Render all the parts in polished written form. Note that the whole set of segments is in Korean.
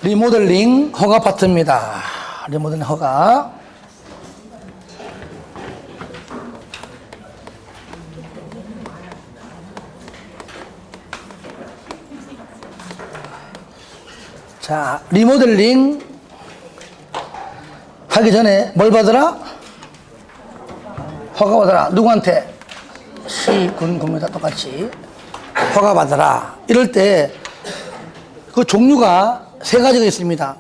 리모델링 허가 파트입니다. 리모델링 허가. 자, 리모델링 하기 전에 뭘 받으라? 허가 받으라. 누구한테? 시군구입니다. 똑같이. 허가 받으라. 이럴 때 그 종류가 세 가지가 있습니다.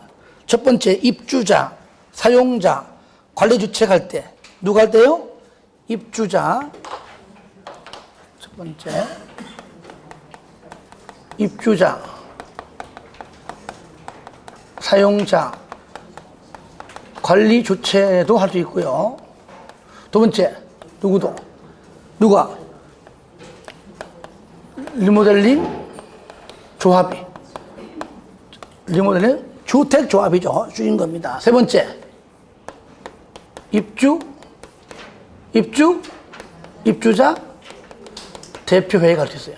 첫 번째, 입주자, 사용자, 관리주택 할 때. 누가 할 때요? 입주자. 첫 번째, 입주자, 사용자, 관리주체도 할 수 있고요. 두 번째, 누가? 리모델링 조합이. 리모델링 주택조합이죠. 주인 겁니다. 세 번째, 입주자 대표회의가 할 수 있어요.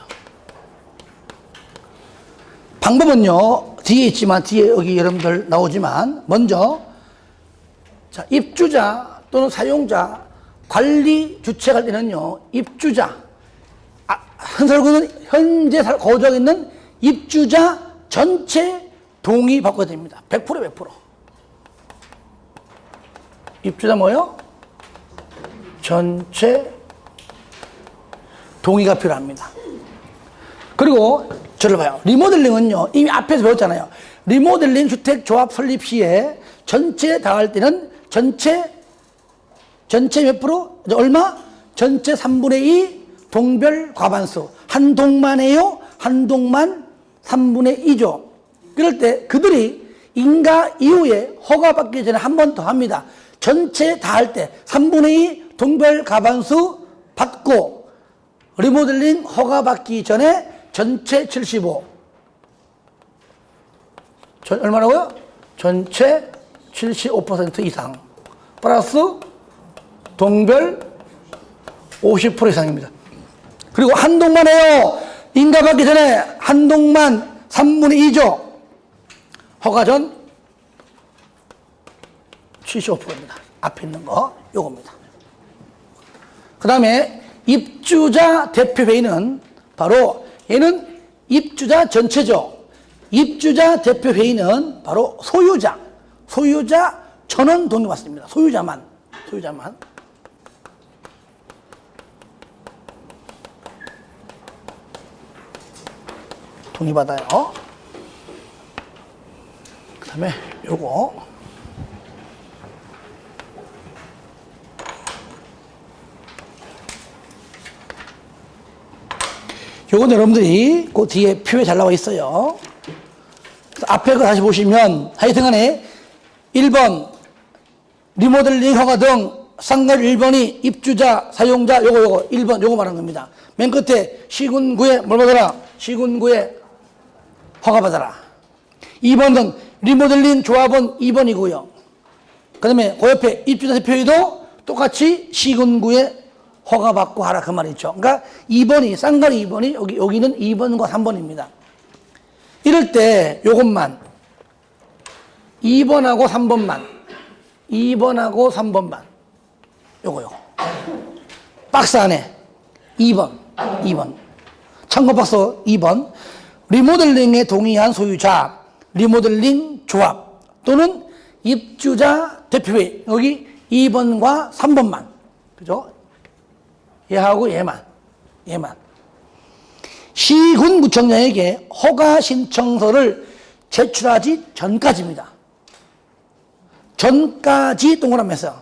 방법은요, 뒤에 있지만, 뒤에 여기 여러분들 나오지만, 먼저, 자, 입주자 또는 사용자, 관리 주체할 때는요, 입주자, 한설구는 현재 거주하고 있는 입주자 전체 동의 받고 됩니다. 100%. 입주자 뭐요? 전체 동의가 필요합니다. 그리고 저를 봐요. 리모델링은요, 이미 앞에서 배웠잖아요. 리모델링 주택조합 설립 시에 전체 다 할 때는 전체 몇 프로? 얼마? 전체 3분의 2 동별 과반수. 한 동만 해요? 한 동만 3분의 2죠. 그럴 때 그들이 인가 이후에 허가받기 전에 한 번 더 합니다. 전체 다 할 때 3분의 2 동별 과반수 받고 리모델링 허가받기 전에 전체 75. 얼마라고요? 전체 75% 이상. 플러스 동별 50% 이상입니다. 그리고 한 동만 해요. 인가 받기 전에 한 동만 3분의 2죠. 허가 전 75%입니다. 앞에 있는 거 요겁니다. 그 다음에 입주자 대표회의는 바로 얘는 입주자 전체죠. 입주자 대표회의는 바로 소유자 전원 동의 받습니다. 소유자만 동의받아요. 그 다음에 요건 여러분들이 그 뒤에 표에 잘 나와 있어요. 앞에 거 다시 보시면 하여튼간에 1번 리모델링 허가 등 상가 1번이 입주자, 사용자 요거 1번 요거 말하는 겁니다. 맨 끝에 시군구에 뭘 받아라? 시군구에 허가 받아라. 2번은 리모델링 조합은 2번이고요. 그 다음에 그 옆에 입주자 대표회의도 똑같이 시군구에 허가받고 하라 그 말이죠. 그러니까 2번이 쌍가리 2번이 여기는 2번과 3번입니다. 이럴 때 요것만 2번하고 3번만 요거 박스 안에 2번 참고 박스 2번 리모델링에 동의한 소유자 리모델링 조합 또는 입주자 대표회의 여기 2번과 3번만 그죠? 얘하고 얘만 시군구청장에게 허가 신청서를 제출하기 전까지입니다. 전까지 동그라미에서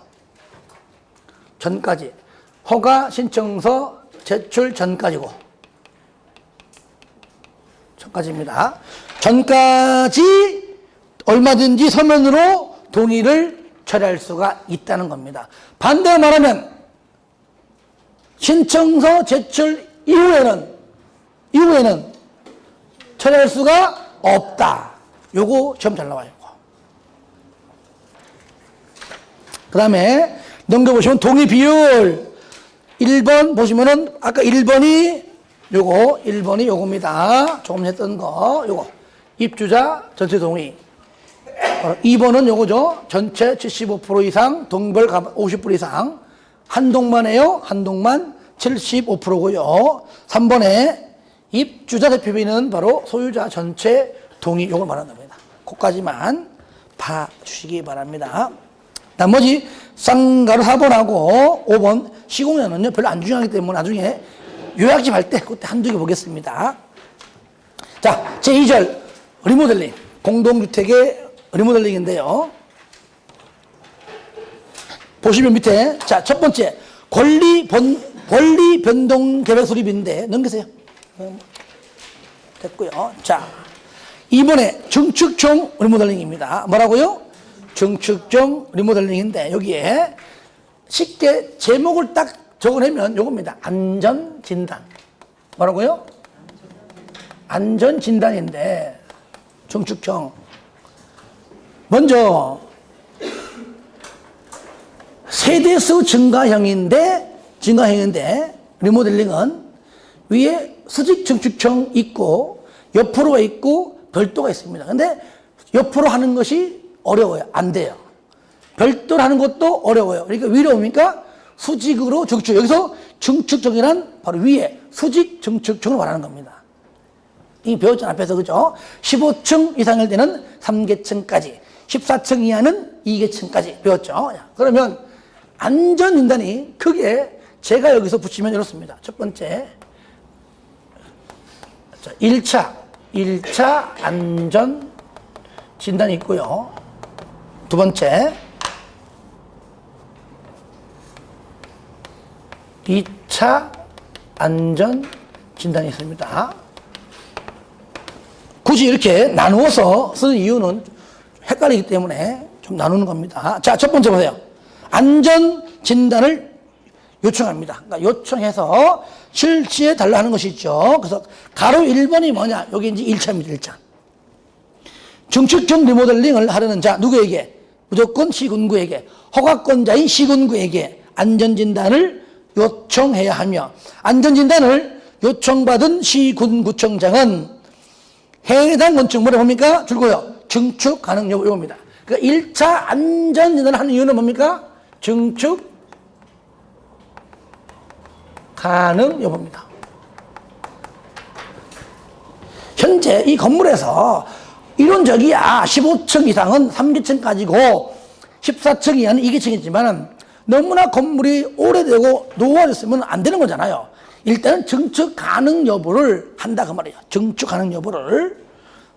전까지 허가 신청서 제출 전까지고 전까지입니다. 전까지 얼마든지 서면으로 동의를 처리할 수가 있다는 겁니다. 반대로 말하면 신청서 제출 이후에는 처리할 수가 없다. 요거 점 잘 나와요. 그 다음에 넘겨보시면 동의 비율 1번 보시면은 아까 1번이 요겁니다. 조금 했던 거 요거 입주자 전체 동의 2번은 요거죠. 전체 75% 이상, 동별 50% 이상. 한 동만 해요. 한 동만 75%고요. 3번에 입주자 대표비는 바로 소유자 전체 동의, 요걸 말하는 겁니다. 그까지만 봐주시기 바랍니다. 나머지 쌍가루 4번하고 5번 시공료는요 별로 안 중요하기 때문에 나중에 요약집 할 때 그때 한두 개 보겠습니다. 자, 제2절 리모델링, 공동주택의 리모델링인데요. 보시면 밑에 자, 첫 번째 권리 변동 계획 수립인데 넘기세요. 됐고요. 자, 이번에 증축형 리모델링입니다. 뭐라고요? 증축형 리모델링인데 여기에 쉽게 제목을 딱 적어내면 요겁니다. 안전진단. 뭐라고요? 안전진단인데 증축형. 먼저 세대수 증가형인데 리모델링은 위에 수직 증축형 있고 옆으로 있고 별도가 있습니다. 근데 옆으로 하는 것이 어려워요. 안 돼요. 별도로 하는 것도 어려워요. 그러니까 위로 옵니까? 수직으로 증축. 여기서 증축형이란 바로 위에 수직 증축형을 말하는 겁니다. 이 배웠잖아, 앞에서. 그죠? 15층 이상일 때는 3계층까지, 14층 이하는 2계층까지 배웠죠. 그러면 안전진단이 크게 제가 여기서 붙이면 이렇습니다. 첫 번째, 1차 안전 진단이 있고요. 두 번째, 2차 안전 진단이 있습니다. 굳이 이렇게 나누어서 쓰는 이유는 헷갈리기 때문에 좀 나누는 겁니다. 자, 첫 번째 보세요. 안전 진단을 요청합니다. 그러니까 요청해서 실시해 달라 하는 것이 있죠. 그래서 가로 1번이 뭐냐? 여기 이제 1차입니다. 1차. 증축형 리모델링을 하려는 자, 누구에게? 무조건 시군구에게, 허가권자인 시군구에게 안전진단을 요청해야 하며, 안전진단을 요청받은 시군구청장은 해당 건축물에 뭡니까? 줄고요. 증축 가능 여부입니다. 그러니까 1차 안전진단을 하는 이유는 뭡니까? 증축 가능 여부입니다. 현재 이 건물에서 이론적이야 15층 이상은 3계층까지고 14층 이하는 2계층이지만 너무나 건물이 오래되고 노후화됐으면 안 되는 거잖아요. 일단은 증축 가능 여부를 한다 그 말이에요. 증축 가능 여부를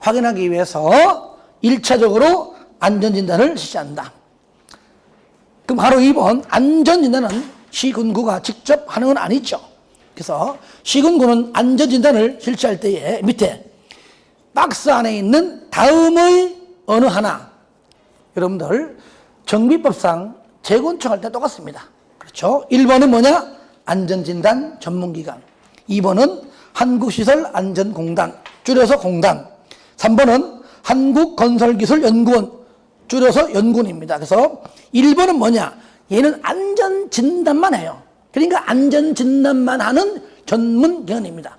확인하기 위해서 1차적으로 안전진단을 실시한다. 그럼 바로 2번 안전진단은 시군구가 직접 하는 건 아니죠. 그래서 시군구는 안전진단을 실시할 때에 밑에 박스 안에 있는 다음의 어느 하나, 여러분들 정비법상 재건축할 때 똑같습니다. 그렇죠? 1번은 뭐냐? 안전진단 전문기관. 2번은 한국시설안전공단, 줄여서 공단. 3번은 한국건설기술연구원, 줄여서 연구원입니다. 그래서 1번은 뭐냐? 얘는 안전진단만 해요. 그러니까 안전진단만 하는 전문기관입니다.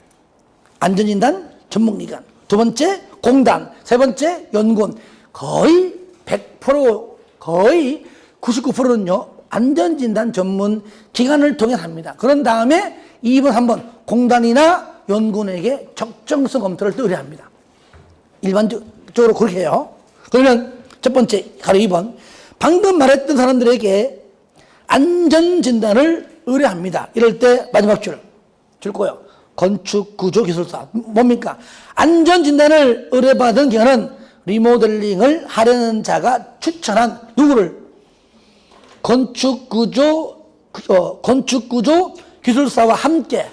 안전진단 전문기관. 두 번째 공단, 세 번째 연구원. 거의 100%, 거의 99%는요 안전진단 전문 기관을 통해 합니다. 그런 다음에 2번, 3번 공단이나 연구원에게 적정성 검토를 또 의뢰합니다. 일반적으로 그렇게 해요. 그러면 첫 번째 가로 2번 방금 말했던 사람들에게 안전진단을 의뢰합니다. 이럴 때 마지막 줄 거요. 건축구조기술사. 뭡니까? 안전진단을 의뢰받은 기관은 리모델링을 하려는 자가 추천한 누구를? 건축구조기술사와 함께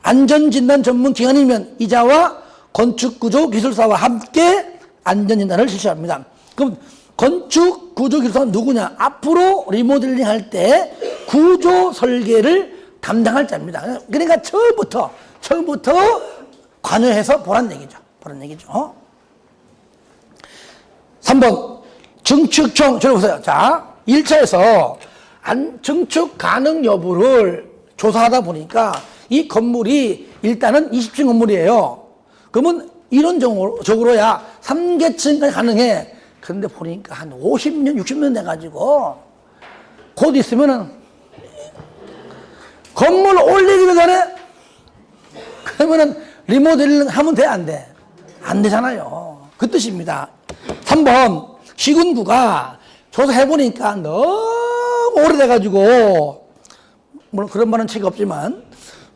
안전진단 전문기관이면 이자와 건축구조기술사와 함께 안전진단을 실시합니다. 그럼 건축구조기술사는 누구냐? 앞으로 리모델링 할 때 구조 설계를 담당할 자입니다. 그러니까 처음부터 관여해서 보란 얘기죠. 3번 증축형, 저를 보세요. 자, 1차에서 증축 가능 여부를 조사하다 보니까 이 건물이 일단은 20층 건물이에요. 그러면 이론적으로야 3계층까지 가능해. 그런데 보니까 한 50년, 60년 돼가지고 곧 있으면은 건물 올리기도 전에 그러면은 리모델링 하면 돼, 안 돼? 안 되잖아요. 그 뜻입니다. 3번, 시군구가 조사해보니까 너무 오래돼가지고, 물론 그런 말은 책이 없지만,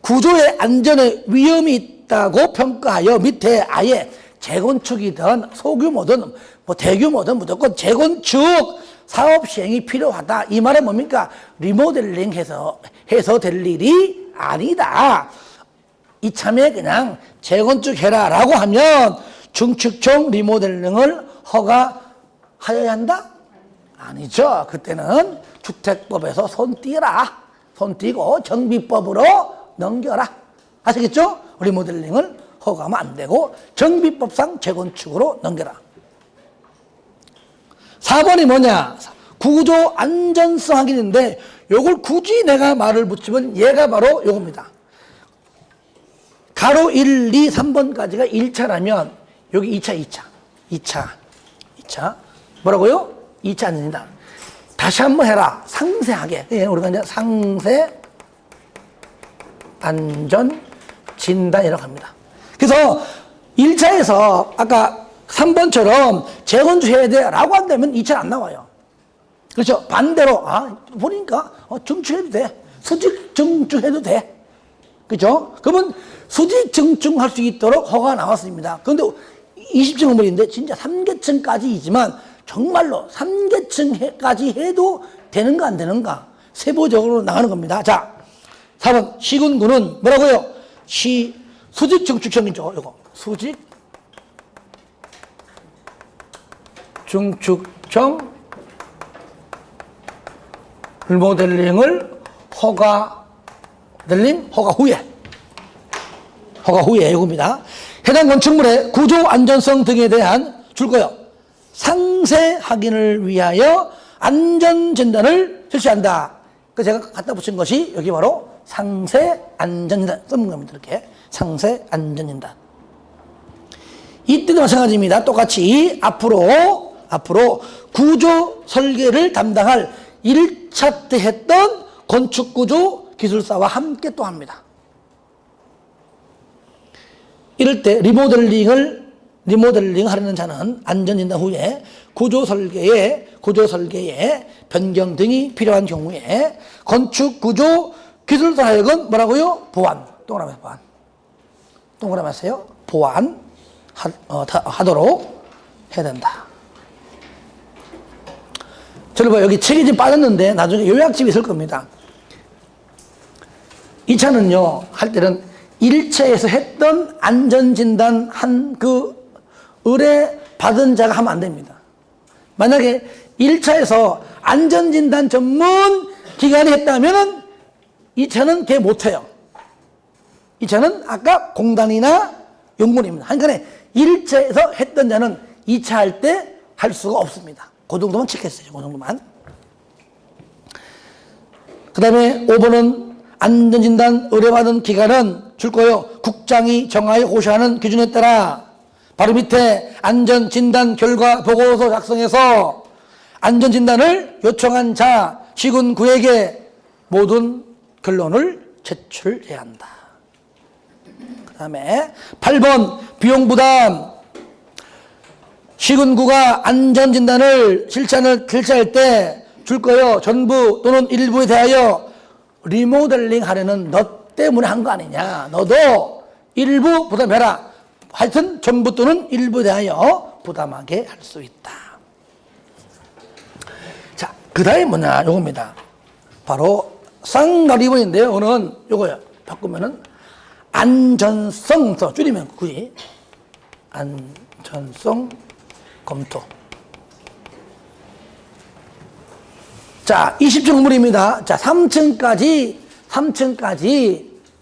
구조의 안전에 위험이 있다고 평가하여 밑에 아예 재건축이든 소규모든 뭐 대규모든 무조건 재건축 사업 시행이 필요하다. 이 말은 뭡니까? 리모델링 해서 될 일이 아니다. 이참에 그냥 재건축해라 라고 하면 중축형 리모델링을 허가하여야 한다? 아니죠. 그때는 주택법에서 손 띄라. 손 띄고 정비법으로 넘겨라. 아시겠죠? 리모델링을 허가하면 안 되고 정비법상 재건축으로 넘겨라. 4번이 뭐냐? 구조 안전성 확인인데 요걸 굳이 내가 말을 붙이면 얘가 바로 요겁니다. 가로 1, 2, 3번까지가 1차라면 여기 2차. 뭐라고요? 2차 안전이다. 다시 한번 해라. 상세하게. 예, 우리가 이제 상세 안전 진단이라고 합니다. 그래서 1차에서 아까 3번처럼 재건축해야 돼 라고 한다면 2차 안 나와요. 그렇죠? 반대로 보니까 증축해도 돼. 수직 증축해도 돼. 그렇죠? 그러면 수직 증축할 수 있도록 허가가 나왔습니다. 그런데 20층 건물인데 진짜 3계층까지이지만 정말로 3계층까지 해도 되는가 안 되는가 세부적으로 나가는 겁니다. 자, 4번 시군구는 뭐라고요? 수직 증축형이죠. 이거 수직 증축형 리모델링을 허가 후에 이겁니다. 해당 건축물의 구조 안전성 등에 대한 줄 거요. 상세 확인을 위하여 안전 진단을 실시한다. 그래서 제가 갖다 붙인 것이 여기 바로 상세 안전 진단 쓰는 겁니다. 이렇게 상세 안전 진단. 이때도 마찬가지입니다. 똑같이 앞으로 구조 설계를 담당할 1차 때 했던 건축구조 기술사와 함께 또 합니다. 이럴 때 리모델링 하려는 자는 안전진단 후에 구조 설계에 변경 등이 필요한 경우에 건축구조 기술사 하여금 뭐라고요? 보완. 동그라미 하세요. 하도록 해야 된다. 저를 봐요. 여기 책이 좀 빠졌는데 나중에 요약집이 있을 겁니다. 2차는요, 할 때는 1차에서 했던 안전진단 한 그 의뢰 받은 자가 하면 안 됩니다. 만약에 1차에서 안전진단 전문 기관이 했다면 2차는 걔 못해요. 2차는 아까 공단이나 연구원입니다. 하니까 1차에서 했던 자는 2차 할 때 할 수가 없습니다. 그 정도만 체크했어요. 그 정도만. 그 다음에 5번은 안전진단 의뢰받은 기관은 줄 거예요. 국장이 정하여 고시하는 기준에 따라 바로 밑에 안전진단 결과 보고서 작성해서 안전진단을 요청한 자 시군구에게 모든 결론을 제출해야 한다. 그 다음에 8번 비용부담. 시군구가 안전진단을 실시할 때 줄 거예요. 전부 또는 일부에 대하여 리모델링 하려는 너 때문에 한 거 아니냐. 너도 일부 부담해라. 하여튼 전부 또는 일부에 대하여 부담하게 할 수 있다. 자, 그 다음에 뭐냐. 요겁니다. 바로 쌍가리본인데요. 오늘은 요거요. 바꾸면은 안전성, 줄이면 굳이 안전성 검토. 자, 20층 건물입니다. 자, 3층까지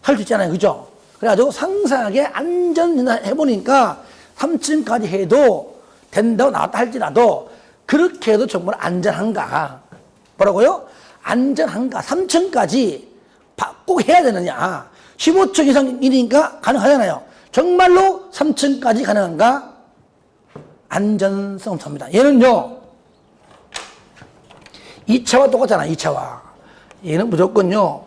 할 수 있잖아요. 그죠? 그래가지고 상세하게 안전진단 해보니까 3층까지 해도 된다고 나왔다 할지라도 그렇게 해도 정말 안전한가? 뭐라고요? 안전한가? 3층까지 꼭 해야 되느냐? 15층 이상이니까 가능하잖아요. 정말로 3층까지 가능한가? 안전성 검토입니다. 얘는요, 2차와 똑같잖아, 2차와. 얘는 무조건요,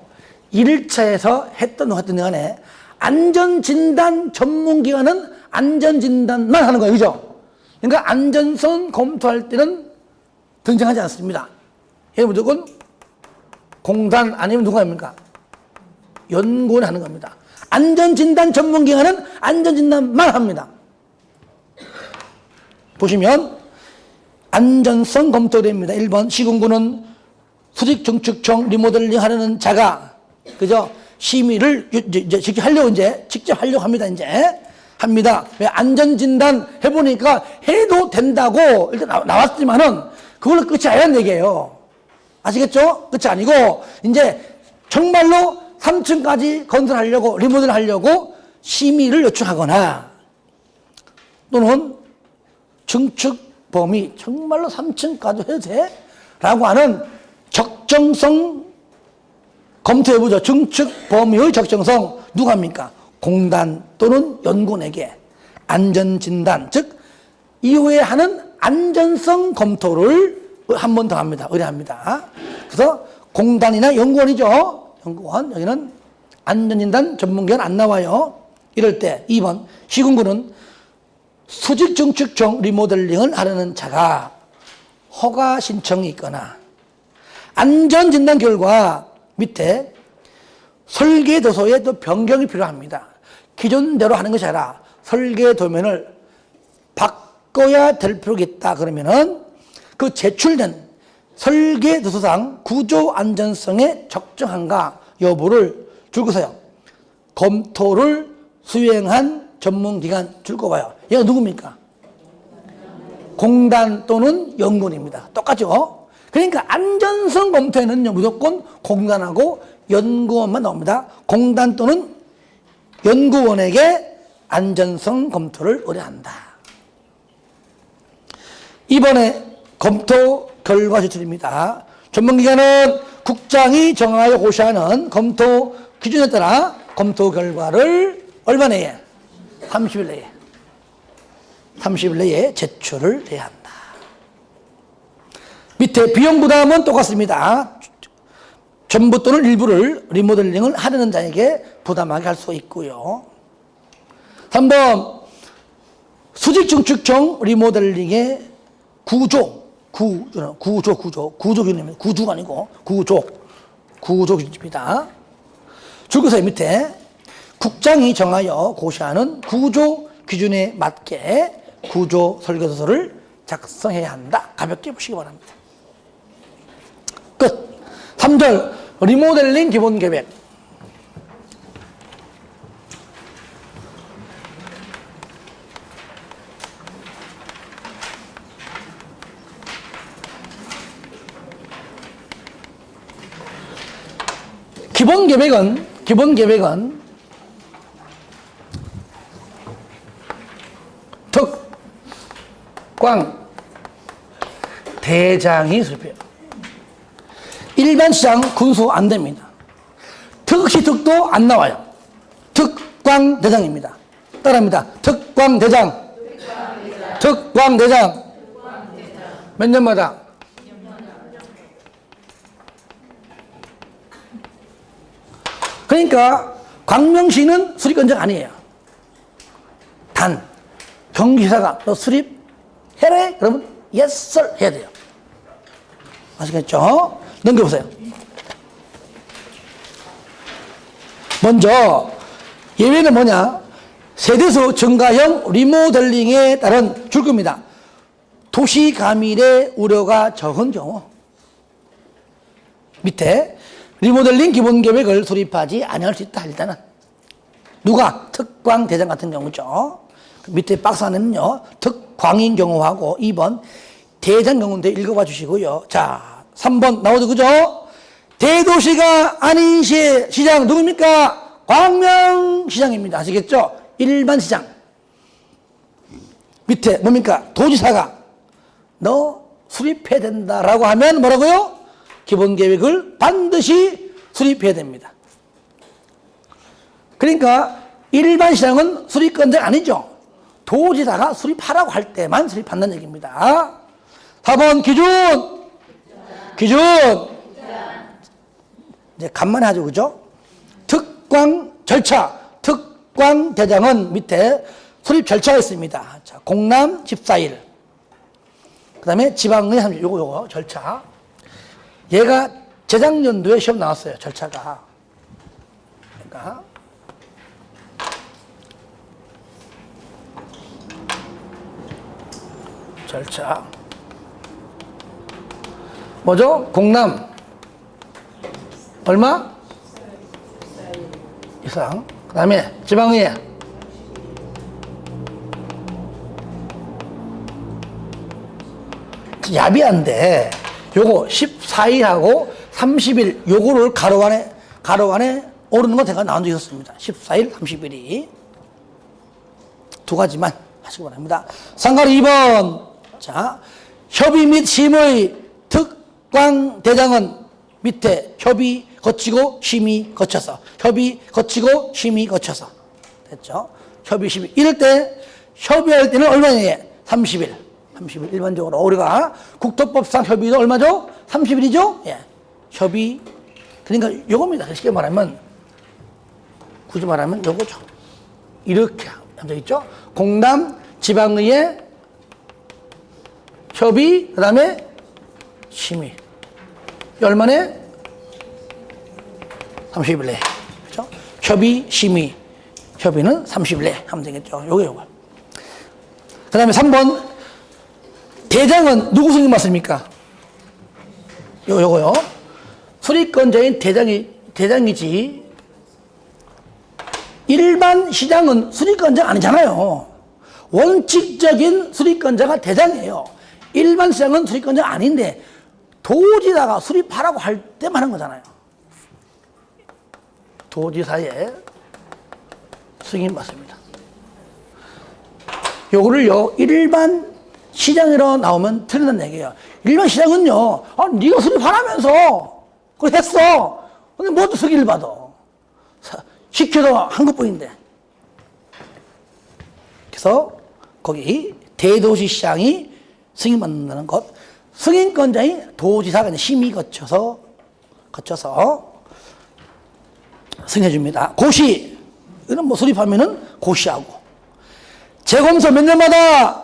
1차에서 했던 간에 안전진단 전문기관은 안전진단만 하는 거예요. 그죠? 그러니까 안전성 검토할 때는 등장하지 않습니다. 얘는 무조건 공단 아니면 누가 합니까? 연구원이 하는 겁니다. 안전진단 전문기관은 안전진단만 합니다. 보시면 안전성 검토됩니다. 1번 시군구는 수직 증축청 리모델링 하려는 자가 그죠? 심의를 이제 직접 하려고 합니다. 이제 합니다. 왜 안전진단 해보니까 해도 된다고 일단 나왔지만은 그걸로 끝이 아니라는 얘기예요. 아시겠죠? 끝이 아니고 이제 정말로 3층까지 건설하려고 리모델 하려고 심의를 요청하거나 또는 증축 범위 정말로 3층까지 해도 돼? 라고 하는 적정성 검토해보죠. 증축 범위의 적정성 누가 합니까? 공단 또는 연구원에게 안전진단 즉 이후에 하는 안전성 검토를 한 번 더 합니다. 의뢰합니다. 그래서 공단이나 연구원이죠. 연구원 여기는 안전진단 전문기관 안 나와요. 이럴 때 2번 시군구는 수직 증축청 리모델링을 하려는 자가 허가 신청이 있거나 안전진단 결과 밑에 설계 도서에 또 변경이 필요합니다. 기존대로 하는 것이 아니라 설계 도면을 바꿔야 될 필요가 있다. 그러면은 그 제출된 설계 도서상 구조 안전성에 적정한가 여부를 줄거 서요. 검토를 수행한 전문기관 줄거 봐요. 얘가 누굽니까? 공단 또는 연구원입니다. 똑같죠? 그러니까 안전성 검토에는요, 무조건 공단하고 연구원만 나옵니다. 공단 또는 연구원에게 안전성 검토를 의뢰한다. 이번에 검토 결과 제출입니다. 전문기관은 국장이 정하여 고시하는 검토 기준에 따라 검토 결과를 얼마 내에? 30일 내에. 30일 내에 제출을 해야 한다. 밑에 비용 부담은 똑같습니다. 전부 또는 일부를 리모델링을 하려는 자에게 부담하게 할 수 있고요. 3번 수직 증축청 리모델링의 구조 기준입니다. 구조가 아니고 구조 기준입니다. 줄거서의 밑에 국장이 정하여 고시하는 구조 기준에 맞게 구조 설계도서를 작성해야 한다. 가볍게 보시기 바랍니다. 끝. 3절 리모델링 기본 계획. 기본 계획은 특광 대장이 수립해요. 일반 시장 군수 안 됩니다. 특시특도 안 나와요. 특광 대장입니다. 따라합니다. 특광 대장. 특광 대장. 몇 년마다? 그러니까 광명시는 수립 권장 아니에요. 단 경기사가 너 수립해래? 그러면 yes sir 해야 돼요. 아시겠죠? 넘겨보세요. 먼저 예외는 뭐냐? 세대수 증가형 리모델링에 따른 줄겁니다. 도시 가밀의 우려가 적은 경우 밑에 리모델링 기본 계획을 수립하지 아니할 수 있다. 일단은 누가? 특광 대장 같은 경우죠. 밑에 박스 안에는요 특광인 경우하고 2번 대장 경우인데 읽어봐 주시고요. 자 3번 나오죠. 그죠? 대도시가 아닌 시의 시장 누굽니까? 광명시장입니다. 아시겠죠? 일반 시장. 밑에 뭡니까? 도지사가 너 수립해야 된다라고 하면 뭐라고요? 기본 계획을 반드시 수립해야 됩니다. 그러니까 일반 시장은 수립 권장 아니죠. 도지사가 수립하라고 할 때만 수립한다는 얘기입니다. 4번 기준. 이제 간만에 하죠, 그죠? 특광 절차. 특광 대장은 밑에 수립 절차가 있습니다. 자, 공람 14일. 그 다음에 지방의 30일. 요거 절차. 얘가 재작년도에 시험 나왔어요, 절차가. 그러니까. 절차. 뭐죠? 공람. 얼마? 이상. 그 다음에 지방의회. 야비한데, 요거 14일하고 30일, 요거를 가로 안에 오르는 건 제가 나온 적이 있었습니다. 14일, 30일이. 두 가지만 하시기 바랍니다. 상가리 2번. 자, 협의 및 심의 특광대장은 밑에 협의 거치고 심의 거쳐서. 협의 거치고 심의 거쳐서. 됐죠? 협의 심의. 이럴 때, 협의할 때는 얼마냐? 30일. 30일. 일반적으로. 우리가 국토법상 협의도 얼마죠? 30일이죠? 예. 협의. 그러니까 요겁니다. 쉽게 말하면, 굳이 말하면 요거죠. 이렇게 함정 있죠? 공람, 지방의회, 협의, 그 다음에 심의. 얼마네? 30일 내에. 그렇죠? 협의, 심의. 협의는 30일 내에 하면 되겠죠. 요거. 그 다음에 3번. 대장은 누구 승인 받습니까? 요거요. 수립권자인 대장이지. 일반 시장은 수립권자가 아니잖아요. 원칙적인 수립권자가 대장이에요. 일반 시장은 수립권자가 아닌데, 도지사가 수립하라고 할 때만 하는 거잖아요. 도지사의 승인 받습니다. 요거를요, 일반 시장으로 나오면 틀린다는 얘기예요. 일반 시장은요, 네가 수립하라면서 그걸 했어. 근데 뭐도 승인을 받아. 시켜도 한 것뿐인데. 그래서 거기 대도시시장이 승인받는다는 것. 승인권자인 도지사가 심의 거쳐서 승인해줍니다. 고시. 이건 뭐 수립하면은 고시하고. 재검소 몇 년마다?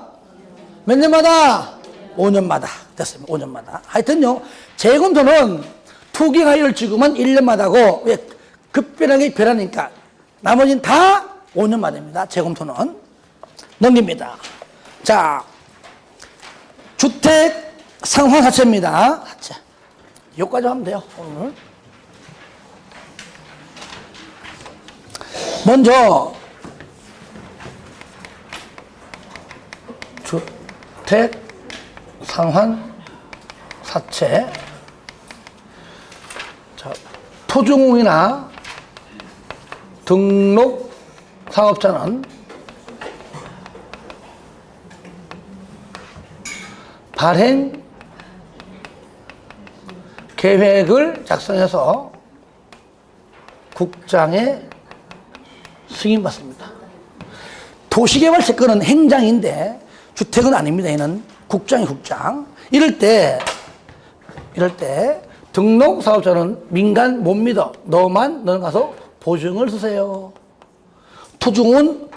5년마다. 됐습니다. 5년마다. 하여튼요, 재검소는 투기가율 지구만 1년마다고, 왜? 급변하게 변하니까. 나머지는 다 5년마다입니다. 재검소는. 넘깁니다. 자, 주택 상환 사채입니다. 사채. 여기까지 하면 돼요, 오늘. 먼저, 주택 상환 사채. 자, 토중공이나 등록 사업자는 발행 계획을 작성해서 국장에 승인받습니다. 도시개발채권은 행장인데 주택은 아닙니다. 얘는 국장이 국장. 이럴 때 등록사업자는 민간 못 믿어. 너는 가서 보증을 쓰세요. 토중은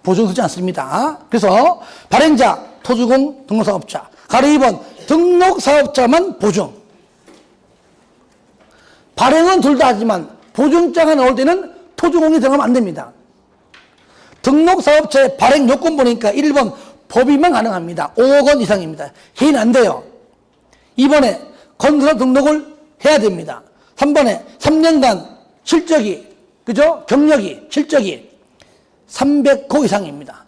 보증 쓰지 않습니다. 그래서 발행자, 토주공, 등록사업자. 가로 2번, 등록사업자만 보증. 발행은 둘 다 하지만 보증자가 나올 때는 토주공이 들어가면 안 됩니다. 등록사업자의 발행 요건 보니까 1번 법인만 가능합니다. 5억 원 이상입니다. 개인 안 돼요. 2번에 건설 등록을 해야 됩니다. 3번에 3년간 실적이, 그죠? 경력이, 실적이 300호 이상입니다.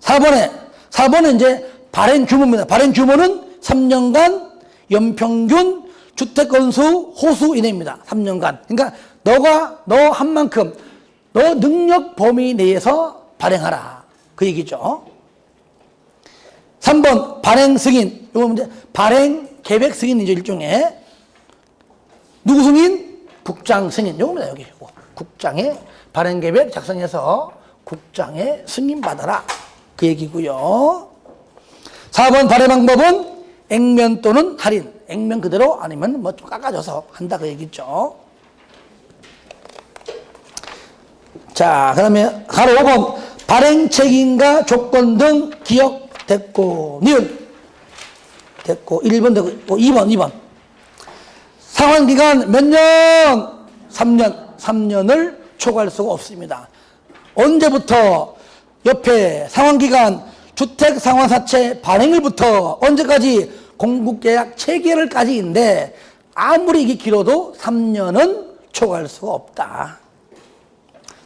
4번에 이제 발행 규모입니다. 발행 규모는 3년간 연평균 주택건수 호수 이내입니다. 3년간. 그러니까 너 한 만큼 너 능력 범위 내에서 발행하라. 그 얘기죠. 3번 발행 승인. 이거 이제 발행 계획 승인이죠. 일종의. 누구 승인? 국장 승인. 요겁니다. 여기. 국장의 발행 계획 작성해서 국장의 승인받아라. 그 얘기고요. 4번 발행 방법은 액면 또는 할인. 액면 그대로 아니면 뭐 좀 깎아줘서 한다. 그 얘기죠. 자, 그 다음에 가로 5번 발행 책임과 조건 등 기억됐고, 니은 됐고, 1번 됐고, 2번. 상환기간 몇 년? 3년을 초과할 수가 없습니다. 언제부터? 옆에 상환기간 주택상환사채 발행일부터 언제까지? 공급계약 체결일까지인데 아무리 이게 길어도 3년은 초과할 수가 없다.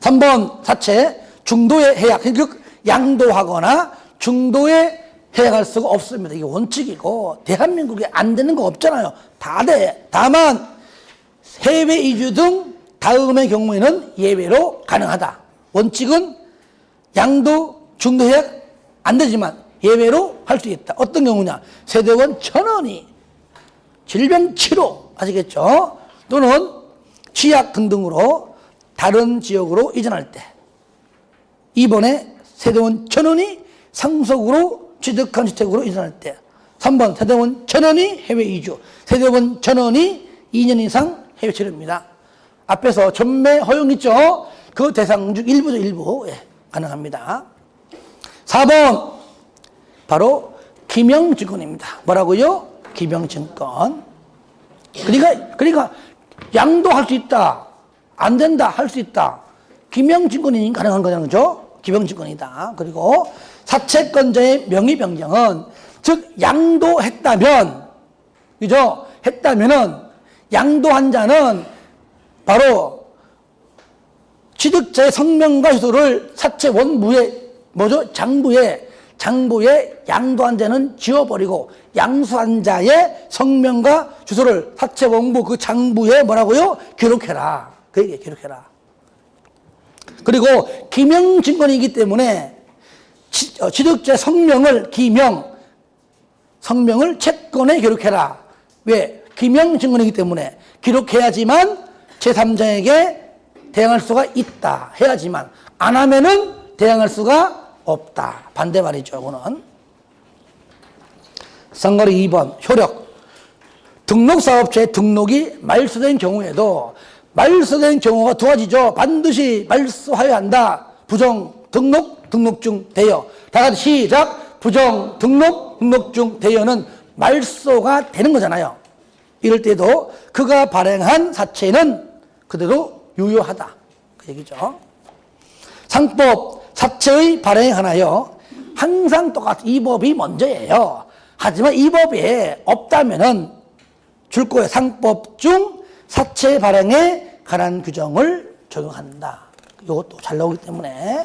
3번 사채 중도에 해약, 양도하거나 중도에 해약할 수가 없습니다. 이게 원칙이고 대한민국에 안 되는 거 없잖아요. 다 돼. 다만 해외 이주 등 다음의 경우에는 예외로 가능하다. 원칙은 양도, 중도 해약 안 되지만 예외로 할 수 있다. 어떤 경우냐? 세대원 전원이 질병 치료, 아시겠죠? 또는 취약 등등으로 다른 지역으로 이전할 때. 이번에 세대원 전원이 상속으로 취득한 주택으로 이전할 때. 3번 세대원 전원이 해외 이주. 세대원 전원이 2년 이상 해외 치료입니다. 앞에서 전매 허용 있죠? 그 대상 중 일부죠, 일부. 예, 가능합니다. 4번 바로 기명증권입니다. 뭐라고요? 기명증권. 그러니까 양도할 수 있다, 안 된다 할 수 있다. 기명증권이 가능한 거죠. 기명증권이다. 그리고 사채권자의 명의 변경은 즉 양도했다면, 그죠? 했다면은 양도한 자는 바로 취득자의 성명과 주소를 사채 원무에 뭐죠? 장부에 양도한 자는 지워버리고 양수한 자의 성명과 주소를 사채 원부 그 장부에 뭐라고요? 기록해라. 그 얘기에 기록해라. 그리고 기명증권이기 때문에 취득자의 성명을 성명을 채권에 기록해라. 왜? 기명증권이기 때문에 기록해야지만 제3자에게 대항할 수가 있다. 해야지만 안 하면은 대항할 수가 없다. 반대 말이죠. 이거는. 상가리 2번 효력. 등록사업체의 등록이 말소된 경우에도 말소된 경우가 두 가지죠. 반드시 말소하여야 한다. 부정 등록, 등록중 대여. 다 같이 시작. 부정 등록, 등록중 대여는 말소가 되는 거잖아요. 이럴 때도 그가 발행한 사채는 그대로 유효하다. 그 얘기죠. 상법 사채의 발행에 관하여 항상 똑같이 이 법이 먼저예요. 하지만 이 법에 없다면은 줄 거예요. 상법 중 사채 발행에 관한 규정을 적용한다. 이것도 잘 나오기 때문에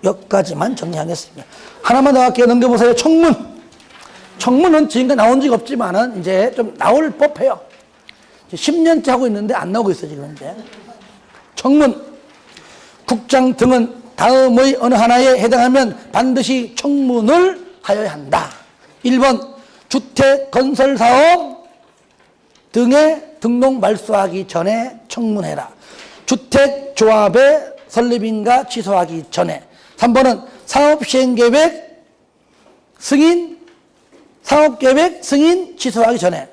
여기까지만 정리하겠습니다. 하나만 더 할게요. 넘겨보세요. 청문. 청문은 지금까지 나온 적이 없지만은 이제 좀 나올 법해요. 10년째 하고 있는데 안 나오고 있어요, 지금 이제. 청문. 국장 등은 다음의 어느 하나에 해당하면 반드시 청문을 하여야 한다. 1번 주택 건설 사업 등의 등록 말소하기 전에 청문해라. 주택조합의 설립인가 취소하기 전에. 3번은 사업시행계획 승인, 사업계획 승인 취소하기 전에.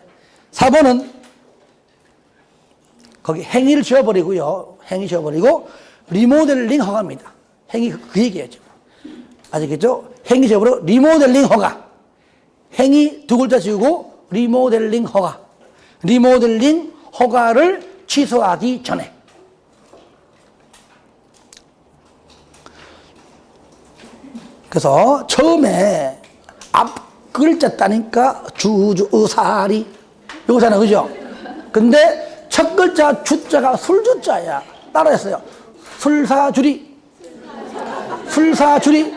4번은 거기 행위를 지워버리고요. 행위 지워버리고 리모델링 허가입니다. 행위 그 얘기예요. 아시겠죠? 행위 지워버리고 리모델링 허가. 행위 두 글자 지우고 리모델링 허가. 리모델링 허가를 취소하기 전에. 그래서 처음에 앞 글자 따니까 주주의사리 요거잖아요. 그죠? 근데 첫 글자 주자가 술주자야. 따라했어요. 술사주리. 술사주리.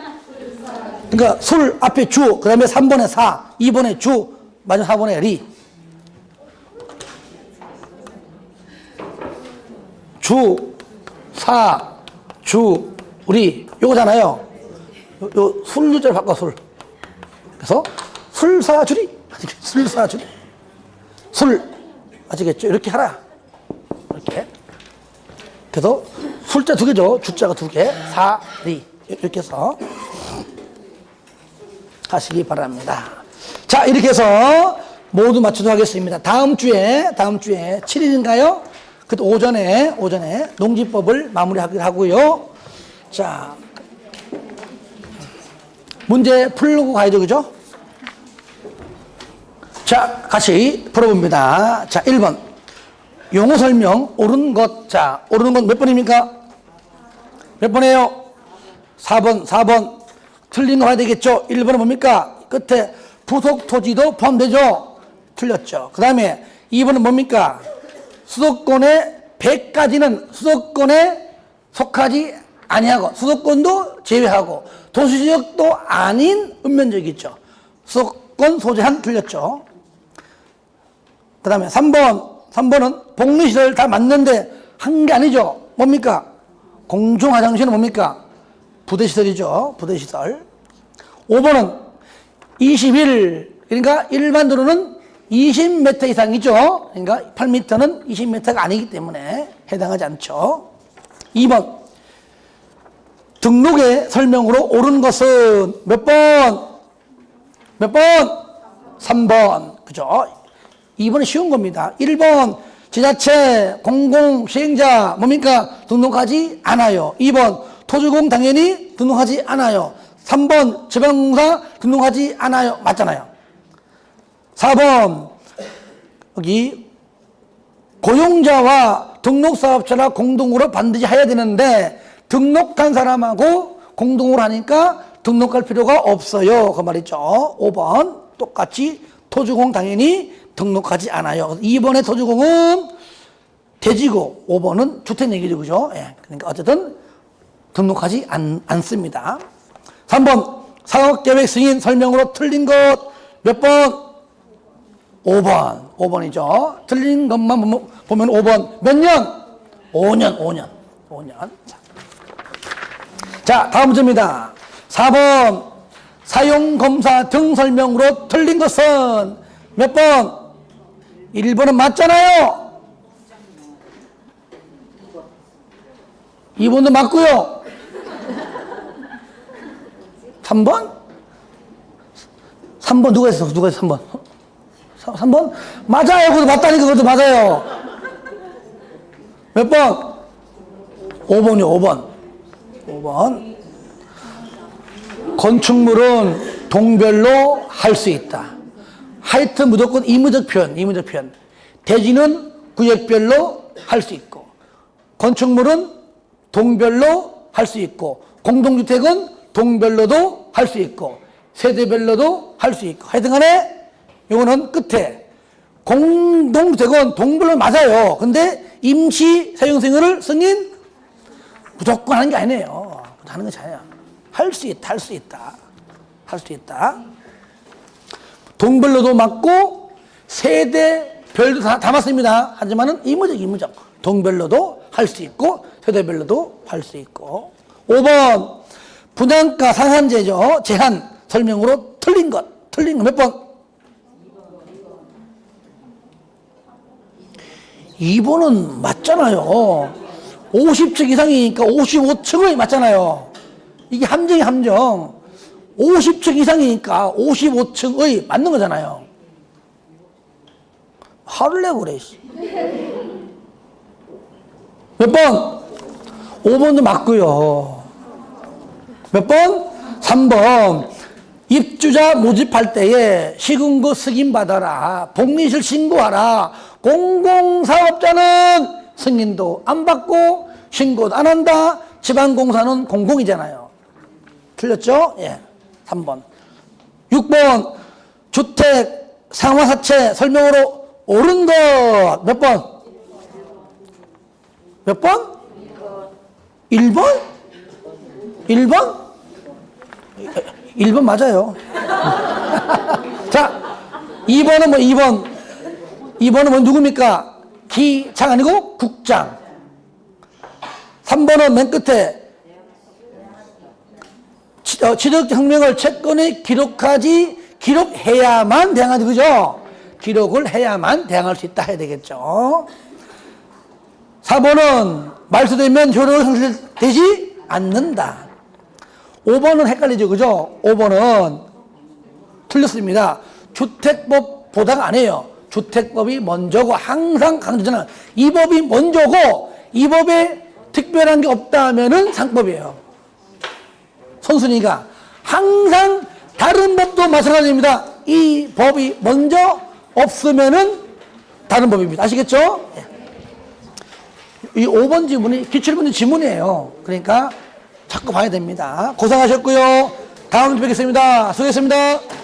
그러니까 술 앞에 주, 그 다음에 3번에 사, 2번에 주, 마지막 4번에 리. 주, 사, 주, 리. 요거잖아요. 요 술주자를 바꿔, 술. 그래서 술사주리. 술사주리. 술. 아시겠죠? 이렇게 하라. 이렇게. 그래서 숫자 두 개죠. 주자가 두 개. 사리. 이렇게 해서 하시기 바랍니다. 자, 이렇게 해서 모두 맞추도록 하겠습니다. 다음 주에 7일인가요? 그때 오전에 농지법을 마무리하기로 하고요. 자, 문제 풀고 가야죠, 그죠? 자, 같이 풀어봅니다. 자, 1번. 용어 설명, 옳은 것. 자, 옳은 것 몇 번입니까? 몇 번이에요? 4번. 틀린 거 봐야 되겠죠? 1번은 뭡니까? 끝에 부속 토지도 포함되죠? 틀렸죠. 그 다음에 2번은 뭡니까? 수도권의 100까지는 수도권에 속하지 아니하고, 수도권도 제외하고, 도시지역도 아닌 읍면적이죠. 수도권 소재한 틀렸죠. 그 다음에 3번은 복리시설 다 맞는데 한 게 아니죠. 뭡니까? 공중화장실은 뭡니까? 부대시설이죠. 부대시설. 5번은 21, 그러니까 일반 도로는 20m 이상이죠. 그러니까 8m는 20m가 아니기 때문에 해당하지 않죠. 2번. 등록의 설명으로 옳은 것은 몇 번? 3번. 그죠? 2번은 쉬운 겁니다. 1번. 지자체, 공공시행자, 뭡니까? 등록하지 않아요. 2번. 토지공 당연히 등록하지 않아요. 3번. 지방공사 등록하지 않아요. 맞잖아요. 4번. 여기 고용자와 등록사업자나 공동으로 반드시 해야 되는데 등록한 사람하고 공동으로 하니까 등록할 필요가 없어요. 그 말이죠. 5번. 똑같이 토지공 당연히 등록하지 않아요. 2번의 토지공은 대지고 5번은 주택 얘기죠. 그죠? 예. 그러니까 어쨌든 등록하지 않습니다. 3번. 사업계획 승인 설명으로 틀린 것 몇 번? 5번. 5번이죠. 틀린 것만 보면 5번. 몇 년? 5년. 자, 다음 문제입니다. 4번. 사용검사 등 설명으로 틀린 것은 몇 번? 1번은 맞잖아요. 2번도 맞고요. 3번? 3번 누가 했어? 3번? 3번? 맞아요. 그것도 맞다니까. 그것도 맞아요. 몇 번? 5번이요. 5번. 건축물은 동별로 할 수 있다. 하여튼 무조건 의무적 표현. 대지는 구역별로 할 수 있고, 건축물은 동별로 할 수 있고, 공동주택은 동별로도 할 수 있고, 세대별로도 할 수 있고, 하여튼 간에 요거는 끝에 공동주택은 동별로 맞아요. 근데 임시 사용승인을 승인 무조건 하는 게 아니에요. 하는 게 아니야. 할 수 있다. 동별로도 맞고 세대별도 다 맞습니다. 하지만은 의무적. 동별로도 할 수 있고 세대별로도 할 수 있고. 5번 분양가 상한제죠. 제한 설명으로 틀린 것 몇 번? 2번은 맞잖아요. 50층 이상이니까 55층이 맞잖아요. 이게 함정. 50층 이상이니까 55층의 맞는 거잖아요. 화를 내고 그래. 몇 번? 5번도 맞고요. 몇 번? 3번. 입주자 모집할 때에 시군구 승인받아라. 복리실 신고하라. 공공사업자는 승인도 안 받고 신고도 안 한다. 지방공사는 공공이잖아요. 틀렸죠? 예. 3번. 6번. 주택 상하사채 설명으로 옳은 것 몇 번? 몇 번? 1번? 1번 맞아요. 자, 2번은 뭐 2번은 뭐 누굽니까? 기장 아니고 국장. 3번은 맨 끝에 지적혁명을 채권에 기록해야만 대항하지, 그죠? 기록을 해야만 대항할 수 있다 해야 되겠죠. 4번은 말소되면 효력이 상실되지 않는다. 5번은 헷갈리죠, 그죠? 5번은 틀렸습니다. 주택법 보다가 아니에요. 주택법이 먼저고 항상 강조잖아요. 이 법이 먼저고 이 법에 특별한 게 없다 하면은 상법이에요. 선순위가 항상 다른 법도 마찬가지입니다. 이 법이 먼저 없으면은 다른 법입니다. 아시겠죠? 이 5번 지문이 기출문제 지문이에요. 그러니까 자꾸 봐야 됩니다. 고생하셨고요. 다음 주에 뵙겠습니다. 수고했습니다.